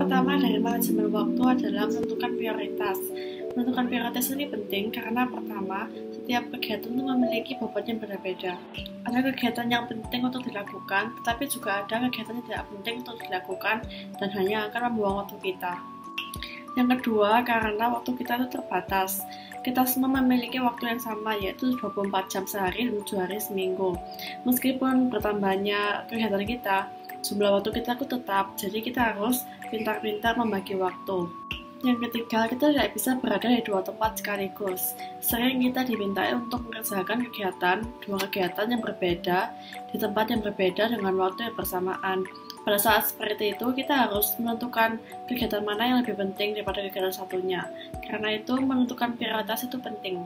pertama dari manajemen waktu adalah menentukan prioritas. Menentukan prioritas ini penting karena pertama, setiap kegiatan itu memiliki bobot yang berbeda. Ada kegiatan yang penting untuk dilakukan, tetapi juga ada kegiatan yang tidak penting untuk dilakukan dan hanya akan membuang waktu kita. Yang kedua, karena waktu kita itu terbatas. Kita semua memiliki waktu yang sama, yaitu 24 jam sehari dan 7 hari seminggu. Meskipun bertambahnya kegiatan kita, jumlah waktu kita itu tetap, jadi kita harus pintar-pintar membagi waktu. Yang ketiga, kita tidak bisa berada di dua tempat sekaligus. Sering kita dimintai untuk mengerjakan dua kegiatan yang berbeda di tempat yang berbeda dengan waktu yang bersamaan. Pada saat seperti itu, kita harus menentukan kegiatan mana yang lebih penting daripada kegiatan satunya. Karena itu, menentukan prioritas itu penting.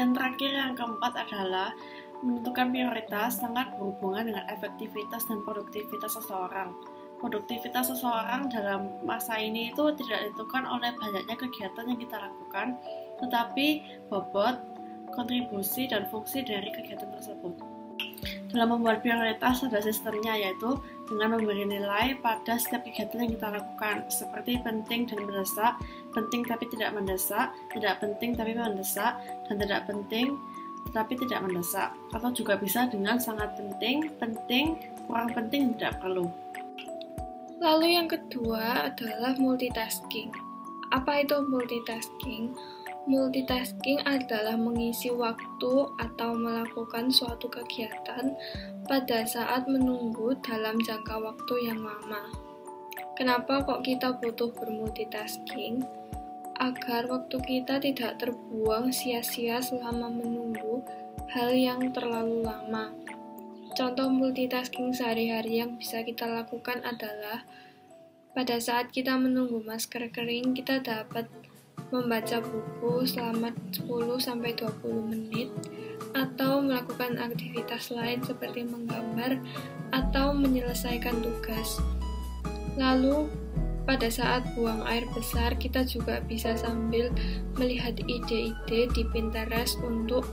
Yang terakhir, yang keempat adalah menentukan prioritas sangat berhubungan dengan efektivitas dan produktivitas seseorang. Produktivitas seseorang dalam masa ini itu tidak ditentukan oleh banyaknya kegiatan yang kita lakukan, tetapi bobot, kontribusi, dan fungsi dari kegiatan tersebut. Dalam membuat prioritas ada sistemnya, yaitu dengan memberi nilai pada setiap kegiatan yang kita lakukan, seperti penting dan mendesak, penting tapi tidak mendesak, tidak penting tapi mendesak, dan tidak penting tapi tidak mendesak. Atau juga bisa dengan sangat penting, penting, kurang penting, tidak perlu. Lalu yang kedua adalah multitasking. Apa itu multitasking? Multitasking adalah mengisi waktu atau melakukan suatu kegiatan pada saat menunggu dalam jangka waktu yang lama. Kenapa kok kita butuh bermultitasking? Agar waktu kita tidak terbuang sia-sia selama menunggu hal yang terlalu lama. Contoh multitasking sehari-hari yang bisa kita lakukan adalah pada saat kita menunggu masker kering, kita dapat membaca buku selama 10-20 menit atau melakukan aktivitas lain seperti menggambar atau menyelesaikan tugas. Lalu, pada saat buang air besar, kita juga bisa sambil melihat ide-ide di Pinterest untuk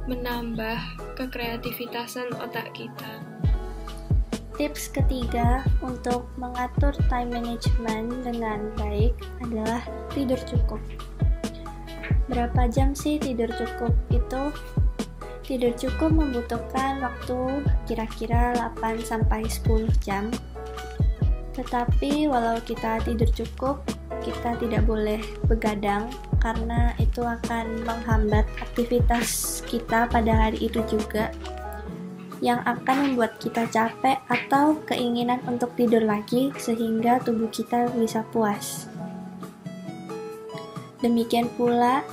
menambah kekreativitasan otak kita. Tips ketiga untuk mengatur time management dengan baik adalah tidur cukup. Berapa jam sih tidur cukup itu? Tidur cukup membutuhkan waktu kira-kira 8-10 jam. Tetapi walau kita tidur cukup, kita tidak boleh begadang karena itu akan menghambat aktivitas kita pada hari itu juga, yang akan membuat kita capek atau keinginan untuk tidur lagi sehingga tubuh kita bisa puas. Demikian pula,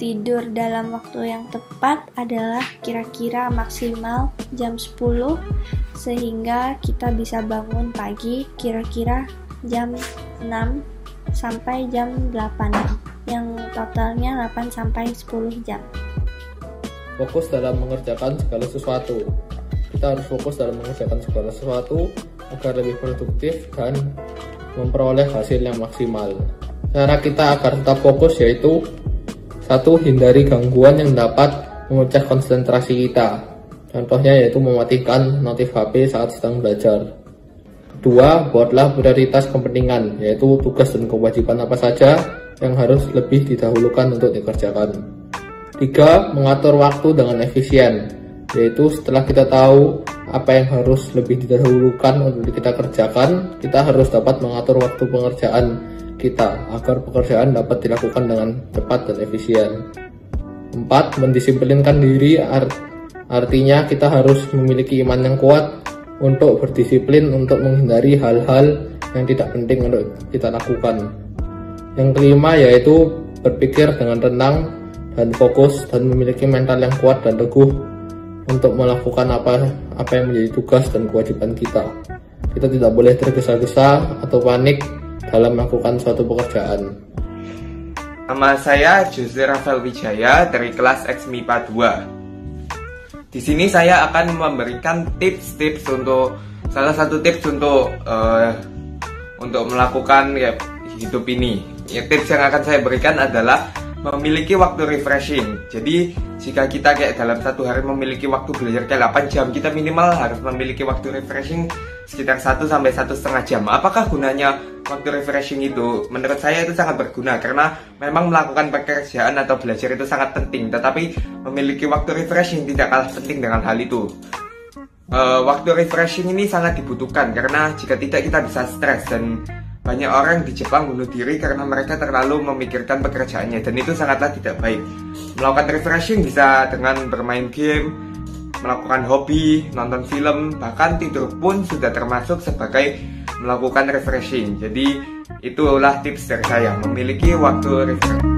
tidur dalam waktu yang tepat adalah kira-kira maksimal jam 10 sehingga kita bisa bangun pagi kira-kira jam 6 sampai jam 8 yang totalnya 8-10 jam. Fokus dalam mengerjakan segala sesuatu. Kita harus fokus dalam mengerjakan segala sesuatu agar lebih produktif dan memperoleh hasil yang maksimal. Cara kita agar tetap fokus yaitu 1. Hindari gangguan yang dapat memecah konsentrasi kita. Contohnya yaitu mematikan notif HP saat sedang belajar. 2. Buatlah prioritas kepentingan, yaitu tugas dan kewajiban apa saja yang harus lebih didahulukan untuk dikerjakan. 3. Mengatur waktu dengan efisien, yaitu setelah kita tahu apa yang harus lebih didahulukan untuk kita kerjakan, kita harus dapat mengatur waktu pengerjaan kita agar pekerjaan dapat dilakukan dengan cepat dan efisien. 4. Mendisiplinkan diri, artinya kita harus memiliki iman yang kuat untuk berdisiplin untuk menghindari hal-hal yang tidak penting untuk kita lakukan. Yang kelima yaitu berpikir dengan tenang dan fokus dan memiliki mental yang kuat dan teguh untuk melakukan apa yang menjadi tugas dan kewajiban kita. Kita tidak boleh tergesa-gesa atau panik dalam melakukan suatu pekerjaan. Nama saya Jose Rafael Wijaya dari kelas X MIPA 2. Di sini saya akan memberikan tips-tips untuk salah satu tips untuk melakukan hidup ini. Ya, tips yang akan saya berikan adalah memiliki waktu refreshing. Jadi jika kita kayak dalam satu hari memiliki waktu belajar kayak 8 jam, kita minimal harus memiliki waktu refreshing sekitar 1 sampai 1,5 jam. Apakah gunanya waktu refreshing itu? Menurut saya itu sangat berguna, karena memang melakukan pekerjaan atau belajar itu sangat penting, tetapi memiliki waktu refreshing tidak kalah penting dengan hal itu. Waktu refreshing ini sangat dibutuhkan, karena jika tidak kita bisa stres, dan banyak orang di Jepang bunuh diri karena mereka terlalu memikirkan pekerjaannya, dan itu sangatlah tidak baik. Melakukan refreshing bisa dengan bermain game, melakukan hobi, nonton film, bahkan tidur pun sudah termasuk sebagai melakukan refreshing. Jadi itulah tips dari saya, memiliki waktu refreshing.